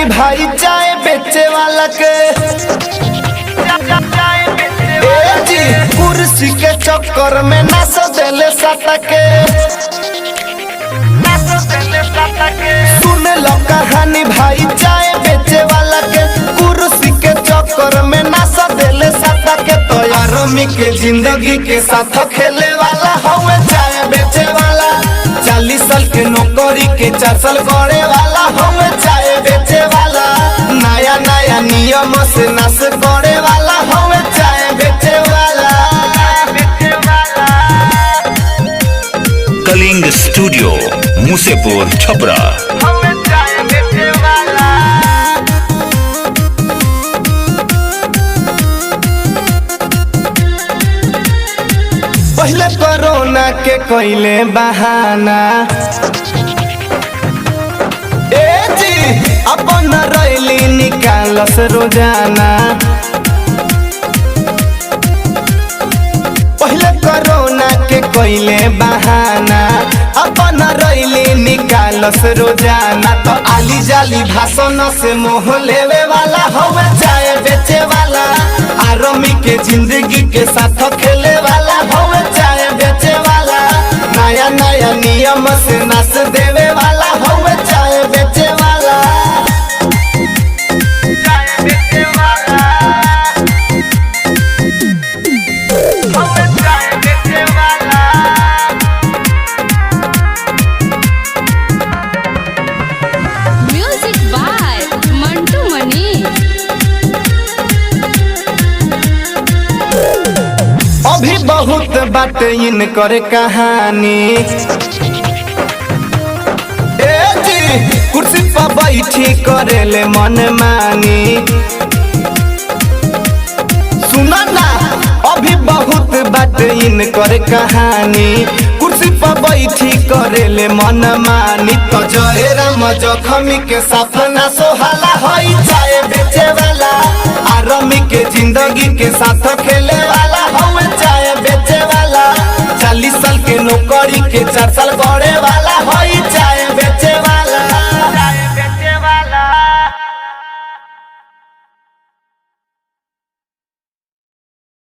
कहानी भाई चाय बेचे वाला के जी कुर्सी के चक्कर में नाच देले साता के सुन लो कहानी भाई चाय बेचे वाला के कुर्सी के चक्कर में नाच देले साता के तो यारमी के जिंदगी के साथ खेले वाला हवे चाय बेचे वाला 40 साल के नौकरी के 4 साल करे वाला हवे चाय बेचे वाला नया नया नियम से नाश करे वाला हवे चाय बेचे वाला। कलिंग स्टूडियो मुसेपुर छपरा। पहले कोरोना के कोइले बहाना ए जी अपन रैली निकालस रोजाना पहले कोरोना के कोइले बहाना अपन रैली निकालस रोजाना तो आली जाली भाषण से मोह लेवे वाला हवे चाय बेचे वाला आर्मी के जिंदगी के साथ खेले वाला हवे चाय बेचे वाला नया नया नियम से नाच देवे वाला हवे चाय बेचे वाला। म्यूजिक बाय मंटू मनी। अभी बहुत बात इनकर कहानी ए जी कुर्सी पर बैठी करेले मन मानी सुना ना अभी बहुत बात इनकर कहानी कुर्सी पर बैठी करेले मन मानी तो जय राम जखमी के साथ ना सोहाला हई चाय बेचे वाला आर्मी के जिंदगी के साथ खेले वाला हवे चाय बेचे वाला 40 साल के नौकरी के 4 साल करे वाला हई